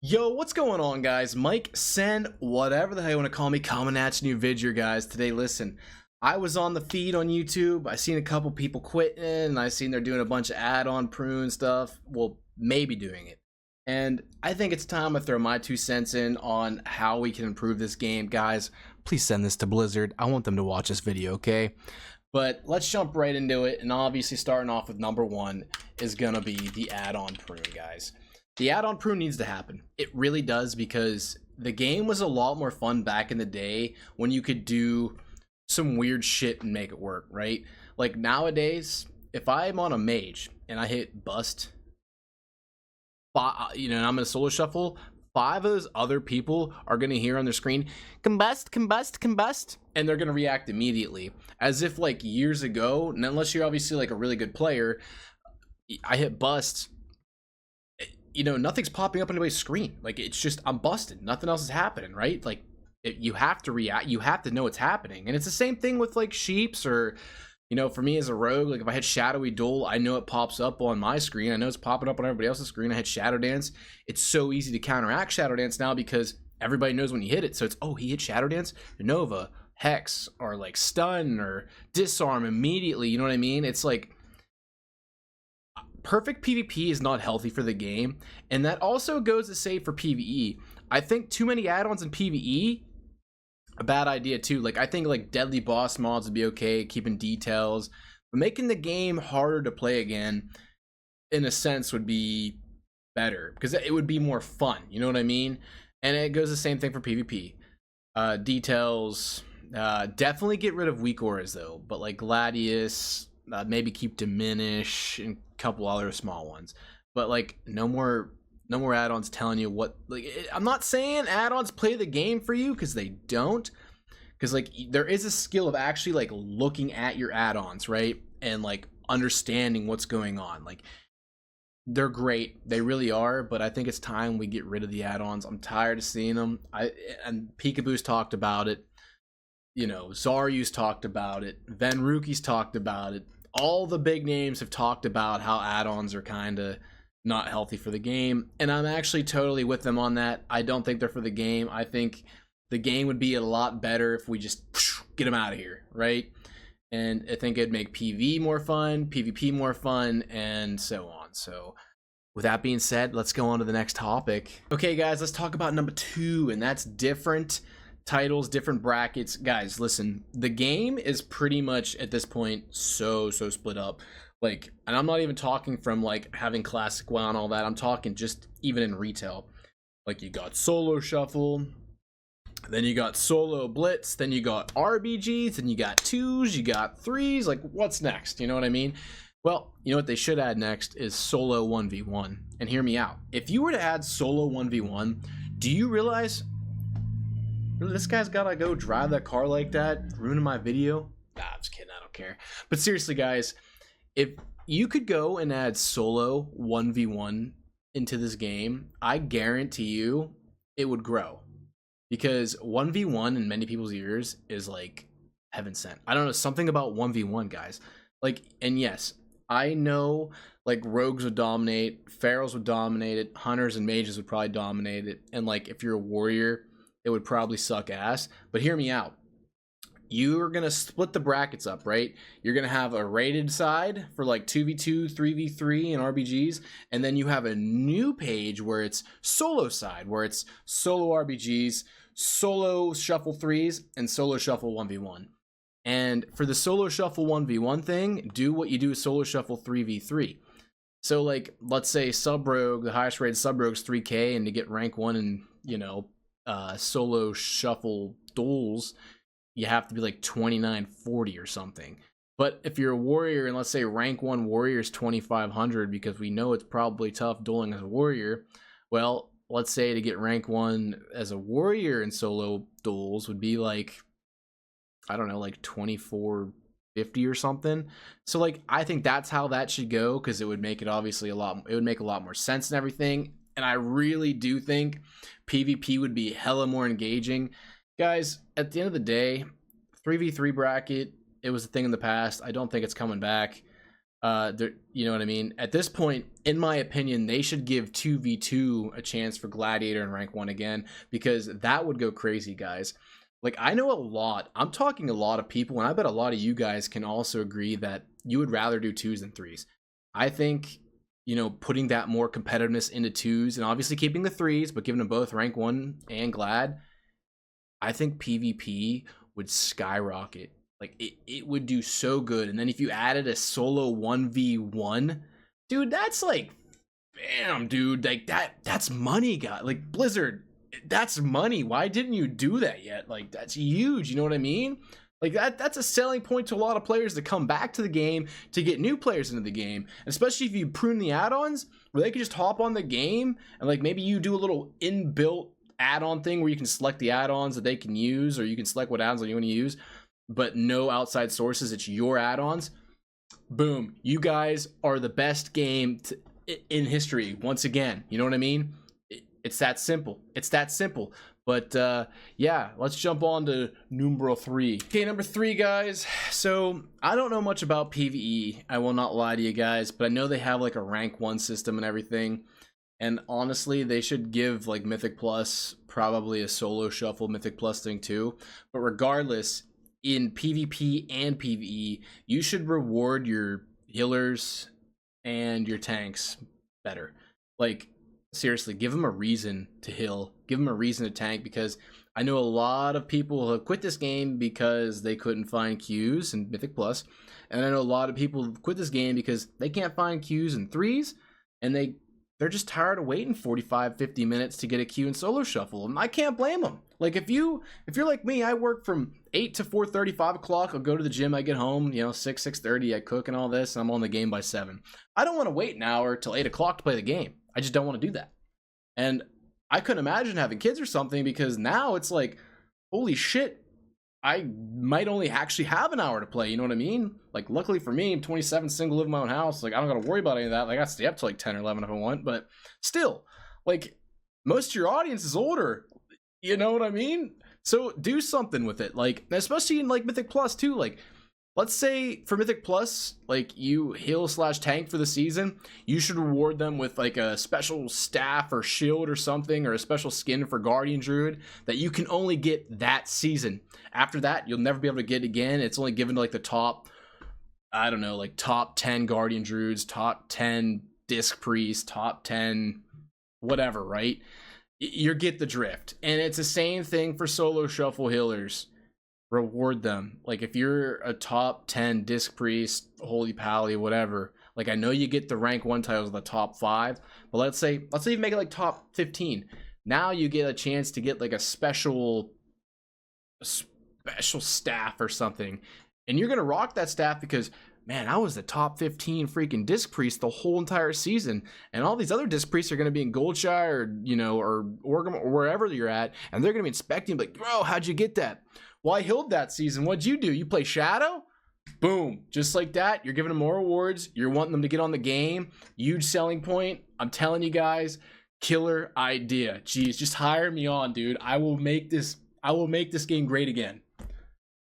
Yo, what's going on, guys? Mike, Sen, whatever the hell you want to call me, coming at you, new video, guys. Today, listen, I was on the feed on YouTube. I seen a couple people quitting, and I seen they're doing a bunch of add-on prune stuff. Well, maybe doing it. And I think it's time to throw my 2 cents in on how we can improve this game. Guys, please send this to Blizzard. I want them to watch this video, okay? But let's jump right into it, and obviously starting off with number one is going to be the add-on prune, guys. The add-on prune needs to happen. It really does, because the game was a lot more fun back in the day when you could do some weird shit and make it work, right? Like nowadays, if I'm on a mage and I hit bust, and I'm in a solo shuffle, 5 of those other people are going to hear on their screen, combust, combust, combust, and they're going to react immediately. As if like years ago, and unless you're obviously like a really good player, I hit bust, nothing's popping up on anybody's screen. Like, it's just, I'm busted. Nothing else is happening, right? Like, you have to react. You have to know what's happening. And it's the same thing with, like, Sheeps or, for me as a rogue, like, if I hit Shadowy Duel, I know it pops up on my screen. I know it's popping up on everybody else's screen. I hit Shadow Dance. It's so easy to counteract Shadow Dance now because everybody knows when you hit it. So it's, oh, he hit Shadow Dance, Nova, Hex, or, like, Stun, or Disarm immediately. You know what I mean? It's like, perfect PvP is not healthy for the game, and that also goes to say for PvE. I think too many add-ons in PvE, a bad idea too. Like, I think like deadly boss mods would be okay, keeping details, but making the game harder to play again, in a sense, would be better because it would be more fun. You know what I mean? And it goes the same thing for PvP. Details, definitely get rid of weak auras though, but like Gladius. Maybe keep Diminish and a couple other small ones, but like no more add-ons telling you what. Like, I'm not saying add-ons play the game for you, because they don't, because like there is a skill of actually like looking at your add-ons, right, and like understanding what's going on. Like, they're great, they really are, but I think it's time we get rid of the add-ons. I'm tired of seeing them. And Peekaboo's talked about it, Zaryu's talked about it, Venruki's talked about it. All the big names have talked about how add-ons are kind of not healthy for the game, and I'm actually totally with them on that. I don't think they're for the game. I think the game would be a lot better if we just get them out of here, right? And I think it'd make PvE more fun, PvP more fun, and so on. So with that being said, let's go on to the next topic. Okay, guys, let's talk about number 2, and that's different titles, different brackets. Guys, listen, the game is pretty much at this point so split up. Like, and I'm not even talking from like having classic WoW and all that. I'm talking just even in retail. Like, you got solo shuffle, then you got solo blitz, then you got RBGs, then you got 2s, you got 3s. Like, what's next? You know what I mean? Well, you know what they should add next is solo 1v1. And hear me out. If you were to add solo 1v1, do you realize this guy's gotta go drive that car like that, ruining my video? Nah, I'm just kidding, I don't care. But seriously, guys, if you could go and add solo 1v1 into this game, I guarantee you it would grow. Because 1v1 in many people's ears is like heaven sent. I don't know, something about 1v1, guys. Like, and yes, I know like rogues would dominate, pharaohs would dominate it, hunters and mages would probably dominate it, and like if you're a warrior, it would probably suck ass. But hear me out. You're going to split the brackets up, right? You're going to have a rated side for like 2v2, 3v3 and RBGs. And then you have a new page where it's solo side, where it's solo RBGs, solo shuffle 3s, and solo shuffle 1v1. And for the solo shuffle 1v1 thing, do what you do with solo shuffle 3v3. So like, let's say sub rogue, the highest rated sub rogue's 3k, and to get rank 1 and, solo shuffle duels, you have to be like 2940 or something. But if you're a warrior, and let's say rank 1 warrior is 2500, because we know it's probably tough dueling as a warrior, well, let's say to get rank 1 as a warrior in solo duels would be like, I don't know, like 2450 or something. So like, I think that's how that should go, because it would make it obviously it would make a lot more sense and everything. And I really do think PvP would be hella more engaging. Guys, at the end of the day, 3v3 bracket, it was a thing in the past. I don't think it's coming back. You know what I mean? At this point, in my opinion, they should give 2v2 a chance for Gladiator and Rank 1 again, because that would go crazy, guys. Like, I know I'm talking a lot of people, and I bet a lot of you guys can also agree that you would rather do 2s than 3s. I think, you know, putting that more competitiveness into 2s, and obviously keeping the 3s, but giving them both Rank 1 and Glad, I think PvP would skyrocket. Like, it would do so good. And then if you added a solo 1v1, dude, that's like, bam, dude, like that's money, guy. Like, Blizzard, that's money. Why didn't you do that yet? Like, that's huge. You know what I mean? Like, that's a selling point to a lot of players to come back to the game, to get new players into the game. And especially if you prune the add-ons, where they can just hop on the game, and like maybe you do a little inbuilt add-on thing where you can select the add-ons that they can use, or you can select what add-ons you want to use, but no outside sources. It's your add-ons. Boom, you guys are the best game in history once again. You know what I mean? It's that simple. It's that simple. But yeah, let's jump on to numero 3. Okay, number 3, guys. So I don't know much about PvE, I will not lie to you guys, but I know they have like a rank 1 system and everything. And honestly, they should give like Mythic Plus probably a solo shuffle Mythic Plus thing too. But regardless, in PvP and PvE, you should reward your healers and your tanks better. Like, seriously, give them a reason to heal, give them a reason to tank, because I know a lot of people have quit this game because they couldn't find Qs in Mythic Plus, and I know a lot of people have quit this game because they can't find Qs in 3s, and they're just tired of waiting 45-50 minutes to get a Q in solo shuffle, and I can't blame them. Like, if you're like me, I work from 8 to 4:30, 5 o'clock, I'll go to the gym, I get home, you know, 6:30, I cook and all this, and I'm on the game by 7. I don't want to wait an hour till 8 o'clock to play the game. I just don't want to do that. And I couldn't imagine having kids or something, because now it's like, holy shit, I might only actually have an hour to play, you know what I mean? Like, luckily for me, I'm 27, single, live in my own house, like, I don't gotta worry about any of that. Like, I stay up till like 10 or 11 if I want, but still, like, most of your audience is older, you know what I mean? So do something with it, like, especially in like Mythic Plus too. Like, let's say for Mythic Plus, like, you heal/tank for the season, you should reward them with like a special staff or shield or something, or a special skin for Guardian Druid that you can only get that season. After that, you'll never be able to get it again. It's only given to like the top, I don't know, like top 10 Guardian Druids, top 10 Disc Priests, top 10 whatever, right? You get the drift. And it's the same thing for solo shuffle healers. Reward them. Like, if you're a top 10 Disc Priest, Holy Pally, whatever, like, I know you get the rank 1 titles of the top 5, but let's say you make it like top 15. Now you get a chance to get like a special staff or something, and you're gonna rock that staff because, man, I was the top 15 freaking Disc Priest the whole entire season, and all these other Disc Priests are going to be in Goldshire, or, you know, or Oregon, or wherever you're at, and they're going to be inspecting, like, bro, how'd you get that? Well, I healed that season. What'd you do? You play Shadow? Boom. Just like that, you're giving them more rewards. You're wanting them to get on the game. Huge selling point. I'm telling you guys, killer idea. Jeez, just hire me on, dude. I will make this game great again.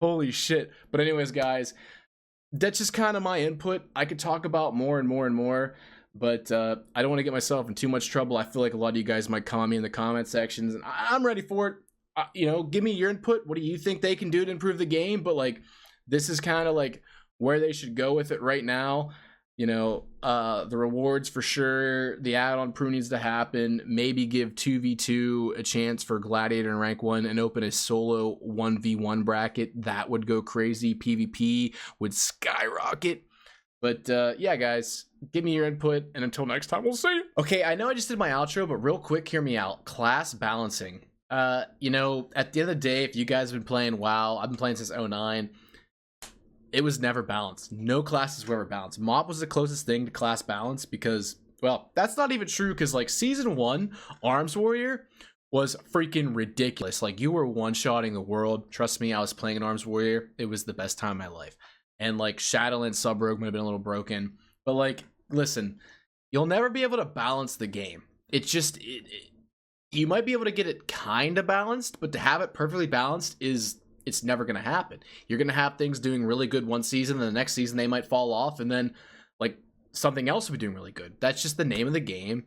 Holy shit. But anyways, guys, that's just kind of my input. I could talk about more and more and more, but I don't want to get myself in too much trouble. I feel like a lot of you guys might come on me in the comment sections, and I'm ready for it. You know, give me your input. What do you think they can do to improve the game? But like, this is kind of like where they should go with it right now. You know, the rewards for sure. The add-on prune needs to happen. Maybe give 2v2 a chance for Gladiator and Rank 1 and open a solo 1v1 bracket. That would go crazy. PvP would skyrocket. But yeah, guys, give me your input. And until next time, we'll see you. Okay, I know I just did my outro, but real quick, hear me out. Class balancing. You know, at the end of the day, if you guys have been playing WoW, I've been playing since 09. It was never balanced. No classes were ever balanced. Mob was the closest thing to class balance because, well, that's not even true, because like season 1, Arms Warrior was freaking ridiculous. Like, you were one-shotting the world. Trust me, I was playing an Arms Warrior. It was the best time of my life. And like Shadowland Sub-Rogue might have been a little broken. But like, listen, you'll never be able to balance the game. It's just, you might be able to get it kind of balanced, but to have it perfectly balanced it's never going to happen. You're going to have things doing really good one season, and the next season they might fall off, and then like something else would be doing really good. That's just the name of the game.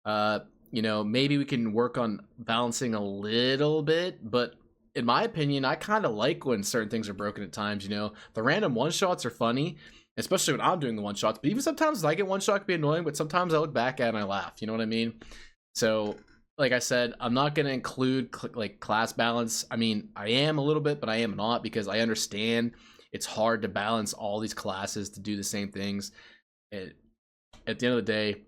You know, maybe we can work on balancing a little bit, but in my opinion, I kind of like when certain things are broken at times. You know, the random one shots are funny, especially when I'm doing the one shots. But even sometimes I get one shot can be annoying, but sometimes I look back at it and I laugh. You know what I mean? So, like I said, I'm not gonna include like class balance. I mean, I am a little bit, but I am not, because I understand it's hard to balance all these classes to do the same things. At the end of the day,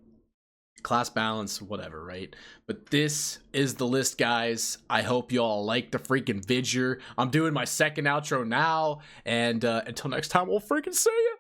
class balance, whatever, right? But this is the list, guys. I hope y'all like the freaking vidger. I'm doing my second outro now, and until next time, we'll freaking see ya.